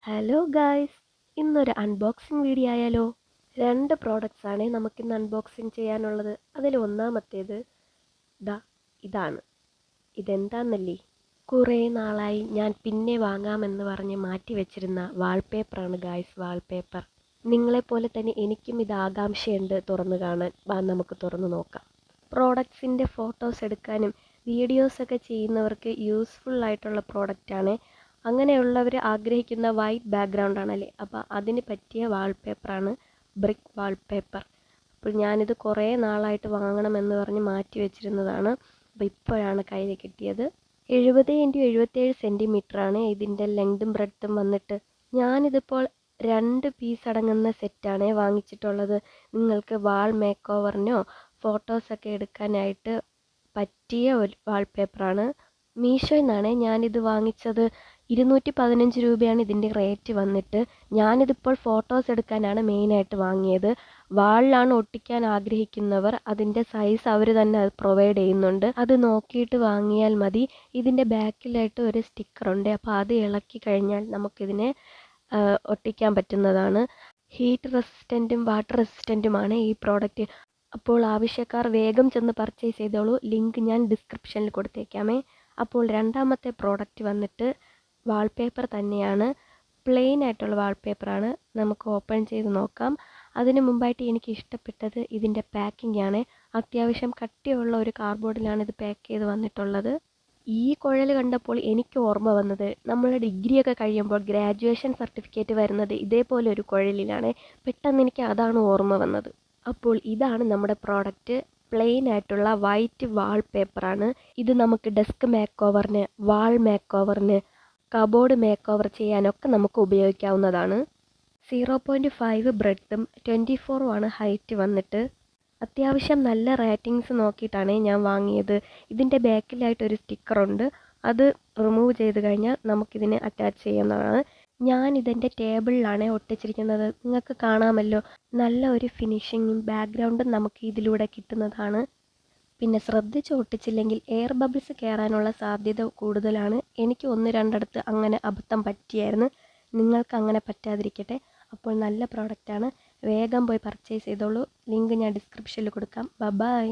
Hello guys, ഇന്നൊരു unboxing video ആയാലോ? 2 products ആണ് നമുക്കിന്ന് അൺബോക്സിങ് ചെയ്യാനുള്ളത്. അതിൽ ഒന്നാമത്തേത് ഇതാണ്. ഇതെന്താന്നല്ലേ? കുറേ നാളായി ഞാൻ പിന്നെ വാങ്ങാമെന്ന് പറഞ്ഞ് മാറ്റി വെച്ചിരുന്ന വാൾപേപ്പറാണ് ഗായ്സ്, വാൾപേപ്പർ. നിങ്ങളെപ്പോലെ തന്നെ എനിക്കും ഇത് ആകാംക്ഷയുണ്ട് തുറന്നു കാണാൻ. നമുക്ക് തുറന്നു നോക്കാം. പ്രോഡക്ട്സിൻ്റെ ഫോട്ടോസ് എടുക്കാനും വീഡിയോസൊക്കെ ചെയ്യുന്നവർക്ക് യൂസ്ഫുൾ ആയിട്ടുള്ള പ്രോഡക്റ്റാണ്. അങ്ങനെയുള്ളവർ ആഗ്രഹിക്കുന്ന വൈറ്റ് ബാക്ക്ഗ്രൗണ്ട് ആണല്ലേ, അപ്പോൾ അതിന് പറ്റിയ വാൾപേപ്പറാണ് ബ്രിക്ക് വാൾപേപ്പർ. അപ്പോൾ ഞാനിത് കുറേ നാളായിട്ട് വാങ്ങണമെന്ന് പറഞ്ഞ് മാറ്റി വെച്ചിരുന്നതാണ്. അപ്പോൾ ഇപ്പോഴാണ് കയ്യിൽ കിട്ടിയത്. 70x77 സെൻറ്റിമീറ്ററാണ് ഇതിൻ്റെ ലെങ്തും ബ്രെഡ്ത്തും വന്നിട്ട്. ഞാനിതിപ്പോൾ 2 പീസ് അടങ്ങുന്ന സെറ്റാണ് വാങ്ങിച്ചിട്ടുള്ളത്. നിങ്ങൾക്ക് വാൾ മേക്ക് ഓവറിനോ ഫോട്ടോസൊക്കെ എടുക്കാനായിട്ട് പറ്റിയ ഒരു വാൾപേപ്പറാണ്. മീഷോയിൽ നിന്നാണ് ഞാനിത് വാങ്ങിച്ചത്. 215 രൂപയാണ് ഇതിൻ്റെ റേറ്റ് വന്നിട്ട്. ഞാനിതിപ്പോൾ ഫോട്ടോസ് എടുക്കാനാണ് മെയിനായിട്ട് വാങ്ങിയത്. വാളിലാണ് ഒട്ടിക്കാൻ ആഗ്രഹിക്കുന്നവർ അതിൻ്റെ സൈസ് അവർ തന്നെ അത് പ്രൊവൈഡ് ചെയ്യുന്നുണ്ട്. അത് നോക്കിയിട്ട് വാങ്ങിയാൽ മതി. ഇതിൻ്റെ ബാക്കിലായിട്ട് ഒരു സ്റ്റിക്കറുണ്ട്. അപ്പോൾ അത് ഇളക്കി കഴിഞ്ഞാൽ നമുക്കിതിനെ ഒട്ടിക്കാൻ പറ്റുന്നതാണ്. ഹീറ്റ് റെസിസ്റ്റൻറ്റും വാട്ടർ റെസിസ്റ്റൻറ്റുമാണ് ഈ പ്രോഡക്റ്റ്. അപ്പോൾ ആവശ്യക്കാർ വേഗം ചെന്ന് പർച്ചേസ് ചെയ്തോളൂ. ലിങ്ക് ഞാൻ ഡിസ്ക്രിപ്ഷനിൽ കൊടുത്തേക്കാമേ. അപ്പോൾ രണ്ടാമത്തെ പ്രോഡക്റ്റ് വന്നിട്ട് വാൾപേപ്പർ തന്നെയാണ്. പ്ലെയിൻ ആയിട്ടുള്ള വാൾപേപ്പറാണ്. നമുക്ക് ഓപ്പൺ ചെയ്ത് നോക്കാം. അതിന് മുമ്പായിട്ട് എനിക്ക് ഇഷ്ടപ്പെട്ടത് ഇതിൻ്റെ പാക്കിംഗ് ആണ്. അത്യാവശ്യം കട്ടിയുള്ള ഒരു കാർഡ്ബോർഡിലാണ് ഇത് പാക്ക് ചെയ്ത് വന്നിട്ടുള്ളത്. ഈ കുഴൽ കണ്ടപ്പോൾ എനിക്ക് ഓർമ്മ വന്നത് നമ്മൾ ഡിഗ്രിയൊക്കെ കഴിയുമ്പോൾ ഗ്രാജുവേഷൻ സർട്ടിഫിക്കറ്റ് വരുന്നത് ഇതേപോലെ ഒരു കുഴലിലാണ്. പെട്ടെന്ന് എനിക്ക് അതാണ് ഓർമ്മ വന്നത്. അപ്പോൾ ഇതാണ് നമ്മുടെ പ്രോഡക്റ്റ്. പ്ലെയിൻ ആയിട്ടുള്ള വൈറ്റ് വാൾപേപ്പറാണ്. ഇത് നമുക്ക് ഡെസ്ക് മേക്ക് ഓവറിന്, വാൾ മേക്ക് ഓവറിന്, കബോർഡ് മേക്ക് ഓവർ ചെയ്യാനൊക്കെ നമുക്ക് ഉപയോഗിക്കാവുന്നതാണ്. 0.5 ബ്രെഡ്ത്തും 24 ഹൈറ്റ് വന്നിട്ട്. അത്യാവശ്യം നല്ല റേറ്റിങ്സ് നോക്കിയിട്ടാണ് ഞാൻ വാങ്ങിയത്. ഇതിൻ്റെ ബാക്കിലായിട്ടൊരു സ്റ്റിക്കറുണ്ട്. അത് റിമൂവ് ചെയ്ത് കഴിഞ്ഞാൽ നമുക്കിതിനെ അറ്റാച്ച് ചെയ്യുന്നതാണ്. ഞാനിതെൻ്റെ ടേബിളിലാണ് ഒട്ടിച്ചിരിക്കുന്നത്. നിങ്ങൾക്ക് കാണാമല്ലോ, നല്ല ഒരു ഫിനിഷിങ്ങും ബാക്ക്ഗ്രൗണ്ടും നമുക്ക് ഇതിലൂടെ കിട്ടുന്നതാണ്. പിന്നെ ശ്രദ്ധിച്ച് ഒട്ടിച്ചില്ലെങ്കിൽ എയർ ബബിൾസ് കയറാനുള്ള സാധ്യത കൂടുതലാണ്. എനിക്ക് 1-2 അങ്ങനെ അബദ്ധം പറ്റിയായിരുന്നു. നിങ്ങൾക്ക് അങ്ങനെ പറ്റാതിരിക്കട്ടെ. അപ്പോൾ നല്ല പ്രോഡക്റ്റാണ്. വേഗം പോയി പർച്ചേസ് ചെയ്തോളൂ. ലിങ്ക് ഞാൻ ഡിസ്ക്രിപ്ഷനിൽ കൊടുക്കാം. ബൈ.